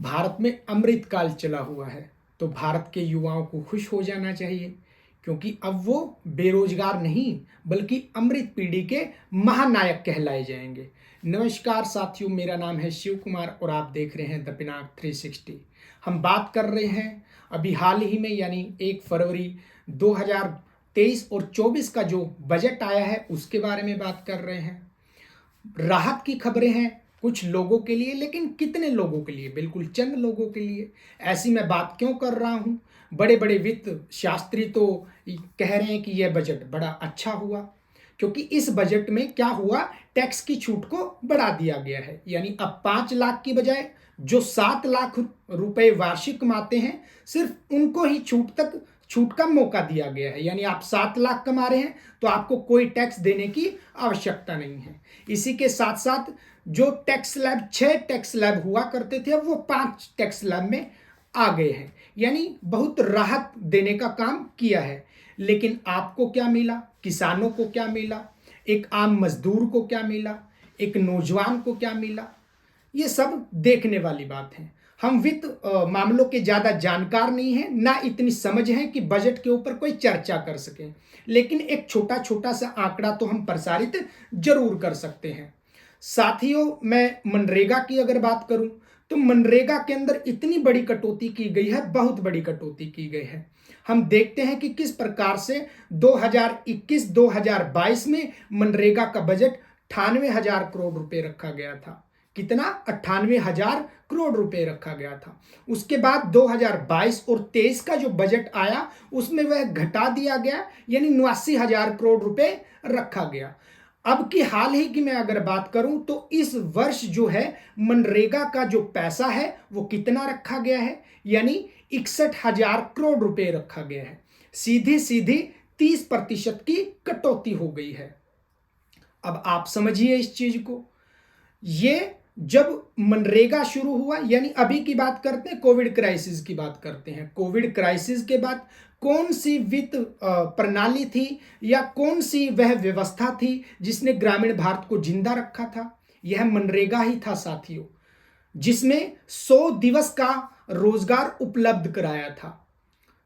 भारत में अमृतकाल चला हुआ है तो भारत के युवाओं को खुश हो जाना चाहिए क्योंकि अब वो बेरोजगार नहीं बल्कि अमृत पीढ़ी के महानायक कहलाए जाएंगे। नमस्कार साथियों, मेरा नाम है शिव कुमार और आप देख रहे हैं द पिनाक 360। हम बात कर रहे हैं अभी हाल ही में यानी 1 फरवरी 2023 और 24 का जो बजट आया है उसके बारे में बात कर रहे हैं। राहत की खबरें हैं कुछ लोगों के लिए, लेकिन कितने लोगों के लिए? बिल्कुल चंद लोगों के लिए। ऐसी मैं बात क्यों कर रहा हूं? बड़े बड़े वित्त शास्त्री तो कह रहे हैं कि यह बजट बड़ा अच्छा हुआ क्योंकि इस बजट में क्या हुआ, टैक्स की छूट को बढ़ा दिया गया है। यानी अब 5 लाख की बजाय जो 7 लाख रुपए वार्षिक कमाते हैं सिर्फ उनको ही छूट का मौका दिया गया है। यानी आप 7 लाख कमा रहे हैं तो आपको कोई टैक्स देने की आवश्यकता नहीं है। इसी के साथ साथ जो टैक्स स्लैब 6 टैक्स स्लैब हुआ करते थे अब वो 5 टैक्स स्लैब में आ गए हैं। यानी बहुत राहत देने का काम किया है। लेकिन आपको क्या मिला, किसानों को क्या मिला, एक आम मजदूर को क्या मिला, एक नौजवान को क्या मिला, ये सब देखने वाली बात है। हम वित्त मामलों के ज़्यादा जानकार नहीं हैं, ना इतनी समझ है कि बजट के ऊपर कोई चर्चा कर सकें, लेकिन एक छोटा छोटा सा आंकड़ा तो हम प्रसारित जरूर कर सकते हैं। साथियों, मैं मनरेगा की अगर बात करूं तो मनरेगा के अंदर इतनी बड़ी कटौती की गई है, बहुत बड़ी कटौती की गई है। हम देखते हैं कि किस प्रकार से 2021-2022 में मनरेगा का बजट 98,000 करोड़ रुपए रखा गया था। कितना? 98,000 करोड़ रुपए रखा गया था। उसके बाद 2022 और 23 का जो बजट आया उसमें वह घटा दिया गया, यानी 89,000 करोड़ रुपए रखा गया। अब की हाल ही की मैं अगर बात करूं तो इस वर्ष जो है मनरेगा का जो पैसा है वो कितना रखा गया है, यानी 61,000 करोड़ रुपए रखा गया है। सीधी सीधी 30% की कटौती हो गई है। अब आप समझिए इस चीज को। ये जब मनरेगा शुरू हुआ, यानी अभी की बात करते हैं, कोविड क्राइसिस की बात करते हैं। कोविड क्राइसिस के बाद कौन सी वित्त प्रणाली थी या कौन सी वह व्यवस्था थी जिसने ग्रामीण भारत को जिंदा रखा था? यह मनरेगा ही था साथियों, जिसमें 100 दिवस का रोजगार उपलब्ध कराया था।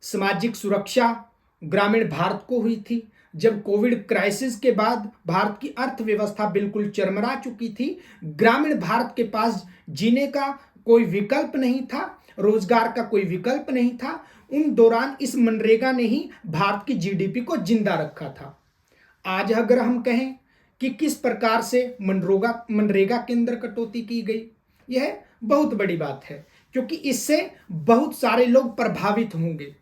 सामाजिक सुरक्षा ग्रामीण भारत को हुई थी। जब कोविड क्राइसिस के बाद भारत की अर्थव्यवस्था बिल्कुल चरमरा चुकी थी, ग्रामीण भारत के पास जीने का कोई विकल्प नहीं था, रोजगार का कोई विकल्प नहीं था। उन दौरान इस मनरेगा ने ही भारत की जीडीपी को जिंदा रखा था। आज अगर हम कहें कि किस प्रकार से मनरेगा के अंदर कटौती की गई, यह बहुत बड़ी बात है क्योंकि इससे बहुत सारे लोग प्रभावित होंगे।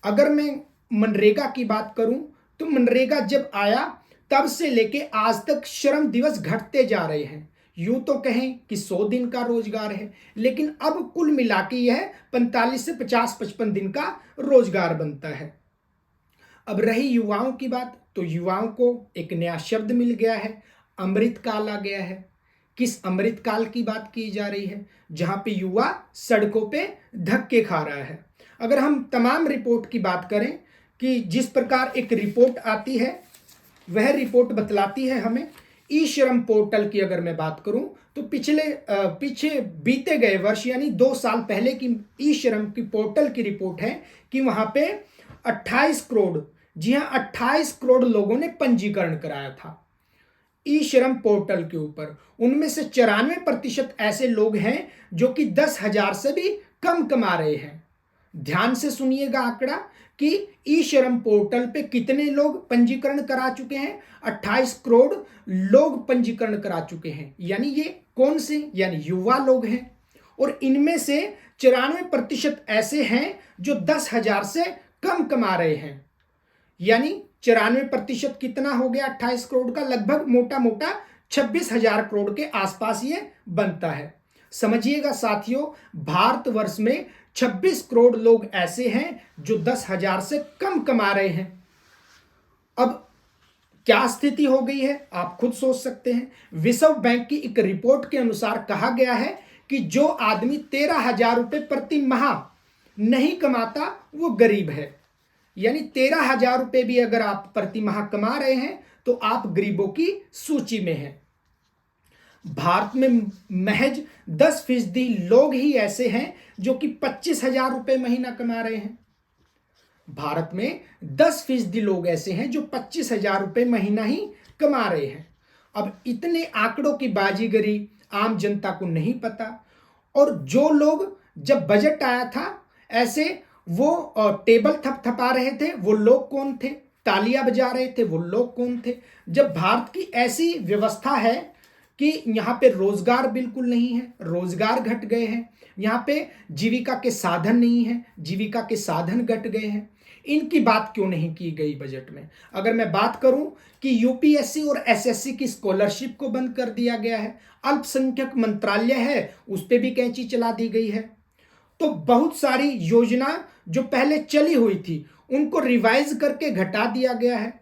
अगर मैं मनरेगा की बात करूं तो मनरेगा जब आया तब से लेके आज तक श्रम दिवस घटते जा रहे हैं। यूं तो कहें कि 100 दिन का रोजगार है, लेकिन अब कुल मिला के यह 45 से 50-55 दिन का रोजगार बनता है। अब रही युवाओं की बात, तो युवाओं को एक नया शब्द मिल गया है, अमृतकाल आ गया है। किस अमृतकाल की बात की जा रही है? जहां पे युवा सड़कों पे धक्के खा रहा है। अगर हम तमाम रिपोर्ट की बात करें कि जिस प्रकार एक रिपोर्ट आती है वह रिपोर्ट बतलाती है हमें, ई श्रम पोर्टल की अगर मैं बात करूं तो पीछे बीते गए वर्ष यानी 2 साल पहले की ई श्रम की पोर्टल की रिपोर्ट है कि वहां पे 28 करोड़, जी हाँ 28 करोड़ लोगों ने पंजीकरण कराया था ई श्रम पोर्टल के ऊपर। उनमें से 94% ऐसे लोग हैं जो कि 10,000 से भी कम कमा रहे हैं। ध्यान से सुनिएगा आंकड़ा कि ई श्रम पोर्टल पे कितने लोग पंजीकरण करा चुके हैं। 28 करोड़ लोग पंजीकरण करा चुके हैं। यानी ये कौन से? यानी युवा लोग हैं। और इनमें से 94% ऐसे हैं जो 10,000 से कम कमा रहे हैं। यानी 94% कितना हो गया? 28 करोड़ का लगभग मोटा मोटा 26,000 करोड़ के आसपास ये बनता है। समझिएगा साथियों, भारतवर्ष में 26 करोड़ लोग ऐसे हैं जो 10,000 से कम कमा रहे हैं। अब क्या स्थिति हो गई है आप खुद सोच सकते हैं। विश्व बैंक की एक रिपोर्ट के अनुसार कहा गया है कि जो आदमी 13,000 रुपए प्रति माह नहीं कमाता वो गरीब है। यानी 13,000 रुपए भी अगर आप प्रति माह कमा रहे हैं तो आप गरीबों की सूची में हैं। भारत में महज 10% लोग ही ऐसे हैं जो कि 25,000 रुपये महीना कमा रहे हैं। भारत में 10% लोग ऐसे हैं जो 25,000 रुपये महीना ही कमा रहे हैं। अब इतने आंकड़ों की बाजीगरी आम जनता को नहीं पता। और जो लोग जब बजट आया था ऐसे वो टेबल थपथपा रहे थे, वो लोग कौन थे? तालियां बजा रहे थे, वो लोग कौन थे? जब भारत की ऐसी व्यवस्था है कि यहाँ पे रोजगार बिल्कुल नहीं है, रोजगार घट गए हैं, यहाँ पे जीविका के साधन नहीं है, जीविका के साधन घट गए हैं, इनकी बात क्यों नहीं की गई बजट में? अगर मैं बात करूं कि यूपीएससी और एसएससी की स्कॉलरशिप को बंद कर दिया गया है, अल्पसंख्यक मंत्रालय है उस पर भी कैंची चला दी गई है, तो बहुत सारी योजना जो पहले चली हुई थी उनको रिवाइज करके घटा दिया गया है।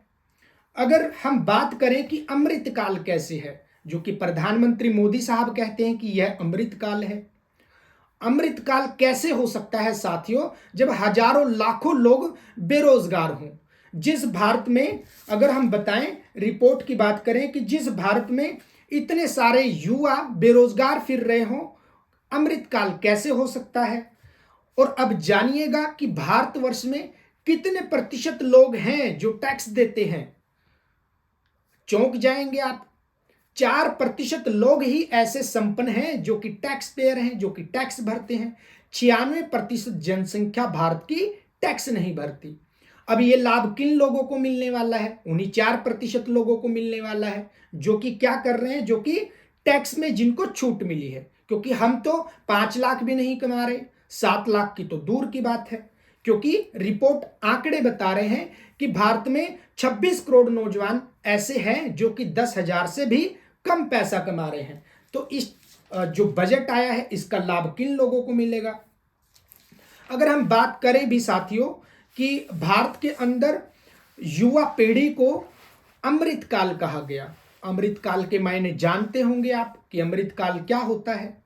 अगर हम बात करें कि अमृतकाल कैसे है, जो कि प्रधानमंत्री मोदी साहब कहते हैं कि यह अमृतकाल है, अमृतकाल कैसे हो सकता है साथियों जब हजारों लाखों लोग बेरोजगार हों? जिस भारत में, अगर हम बताएं, रिपोर्ट की बात करें कि जिस भारत में इतने सारे युवा बेरोजगार फिर रहे हों, अमृतकाल कैसे हो सकता है? और अब जानिएगा कि भारतवर्ष में कितने प्रतिशत लोग हैं जो टैक्स देते हैं। चौंक जाएंगे आप। 4% लोग ही ऐसे संपन्न हैं जो कि टैक्स पेयर हैं, जो कि टैक्स भरते हैं। 96% जनसंख्या भारत की टैक्स नहीं भरती। अब ये लाभ किन लोगों को मिलने वाला है? उन्हीं 4% लोगों को मिलने वाला है जो कि क्या कर रहे हैं, जो कि टैक्स में जिनको छूट मिली है। क्योंकि हम तो 5 लाख भी नहीं कमा रहे, 7 लाख की तो दूर की बात है। क्योंकि रिपोर्ट आंकड़े बता रहे हैं कि भारत में 26 करोड़ नौजवान ऐसे हैं जो कि 10,000 से भी कम पैसा कमा रहे हैं। तो इस जो बजट आया है इसका लाभ किन लोगों को मिलेगा? अगर हम बात करें भी साथियों कि भारत के अंदर युवा पीढ़ी को अमृतकाल कहा गया। अमृतकाल के मायने जानते होंगे आप कि अमृतकाल क्या होता है।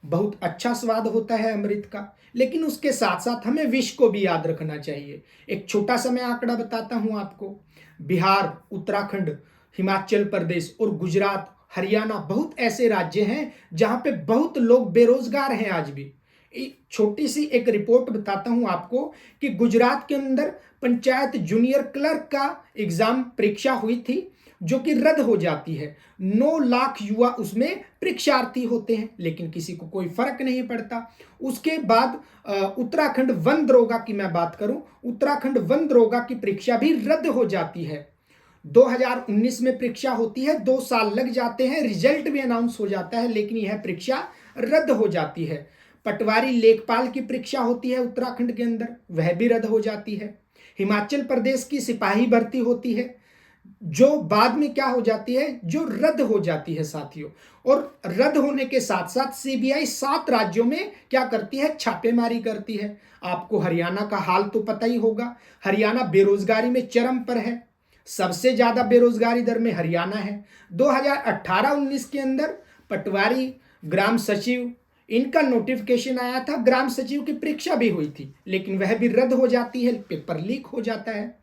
बहुत अच्छा स्वाद होता है अमृत का, लेकिन उसके साथ साथ हमें विष को भी याद रखना चाहिए। एक छोटा सा मैं आंकड़ा बताता हूं आपको। बिहार, उत्तराखंड, हिमाचल प्रदेश और गुजरात, हरियाणा, बहुत ऐसे राज्य हैं जहां पे बहुत लोग बेरोजगार हैं आज भी। छोटी सी एक रिपोर्ट बताता हूं आपको कि गुजरात के अंदर पंचायत जूनियर क्लर्क का एग्जाम परीक्षा हुई थी जो कि रद्द हो जाती है। 9 लाख युवा उसमें परीक्षार्थी होते हैं, लेकिन किसी को कोई फर्क नहीं पड़ता। उसके बाद उत्तराखंड वन दरोगा की मैं बात करूं, उत्तराखंड वन दरोगा की परीक्षा भी रद्द हो जाती है। 2019 में परीक्षा होती है, 2 साल लग जाते हैं, रिजल्ट भी अनाउंस हो जाता है, लेकिन यह परीक्षा रद्द हो जाती है। पटवारी लेखपाल की परीक्षा होती है उत्तराखंड के अंदर, वह भी रद्द हो जाती है। हिमाचल प्रदेश की सिपाही भर्ती होती है जो बाद में क्या हो जाती है, जो रद्द हो जाती है साथियों। और रद्द होने के साथ साथ सीबीआई 7 राज्यों में क्या करती है, छापेमारी करती है। आपको हरियाणा का हाल तो पता ही होगा। हरियाणा बेरोजगारी में चरम पर है, सबसे ज्यादा बेरोजगारी दर में हरियाणा है। 2018-19 के अंदर पटवारी, ग्राम सचिव, इनका नोटिफिकेशन आया था, ग्राम सचिव की परीक्षा भी हुई थी, लेकिन वह भी रद्द हो जाती है, पेपर लीक हो जाता है।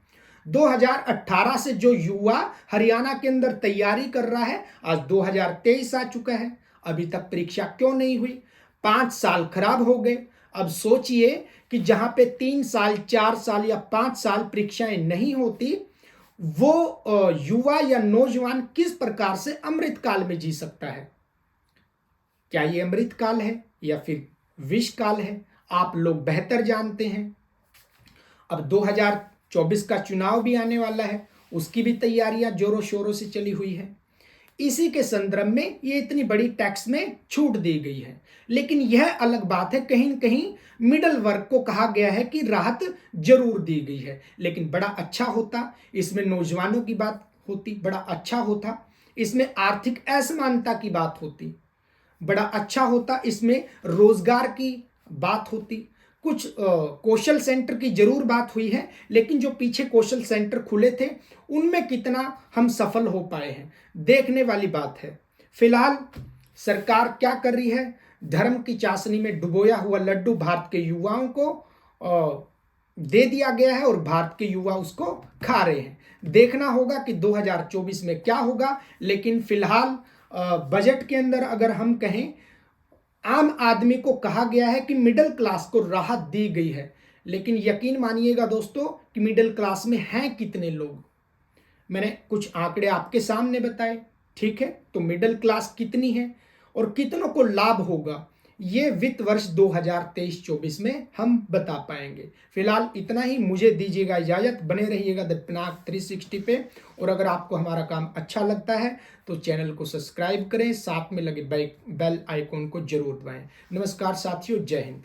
2018 से जो युवा हरियाणा के अंदर तैयारी कर रहा है, आज 2023 आ चुका है, अभी तक परीक्षा क्यों नहीं हुई? 5 साल खराब हो गए। अब सोचिए कि जहां पे 3 साल, 4 साल या 5 साल परीक्षाएं नहीं होती, वो युवा या नौजवान किस प्रकार से अमृत काल में जी सकता है? क्या ये अमृत काल है या फिर विष काल है? आप लोग बेहतर जानते हैं। अब 2024 का चुनाव भी आने वाला है, उसकी भी तैयारियां जोरों शोरों से चली हुई है। इसी के संदर्भ में ये इतनी बड़ी टैक्स में छूट दी गई है। लेकिन यह अलग बात है, कहीं न कहीं मिडल वर्ग को कहा गया है कि राहत जरूर दी गई है, लेकिन बड़ा अच्छा होता इसमें नौजवानों की बात होती, बड़ा अच्छा होता इसमें आर्थिक असमानता की बात होती, बड़ा अच्छा होता इसमें रोजगार की बात होती। कुछ कौशल सेंटर की जरूर बात हुई है, लेकिन जो पीछे कौशल सेंटर खुले थे उनमें कितना हम सफल हो पाए हैं, देखने वाली बात है। फिलहाल सरकार क्या कर रही है, धर्म की चाशनी में डुबोया हुआ लड्डू भारत के युवाओं को दे दिया गया है और भारत के युवा उसको खा रहे हैं। देखना होगा कि 2024 में क्या होगा, लेकिन फिलहाल बजट के अंदर अगर हम कहें, आम आदमी को कहा गया है कि मिडिल क्लास को राहत दी गई है, लेकिन यकीन मानिएगा दोस्तों कि मिडिल क्लास में हैं कितने लोग। मैंने कुछ आंकड़े आपके सामने बताए, ठीक है। तो मिडिल क्लास कितनी है और कितनों को लाभ होगा, ये वित्त वर्ष 2023-24 में हम बता पाएंगे। फिलहाल इतना ही, मुझे दीजिएगा इजाजत। बने रहिएगा द पिनाक 360 पे। और अगर आपको हमारा काम अच्छा लगता है तो चैनल को सब्सक्राइब करें, साथ में लगे बेल आइकॉन को जरूर दबाएं। नमस्कार साथियों, जय हिंद।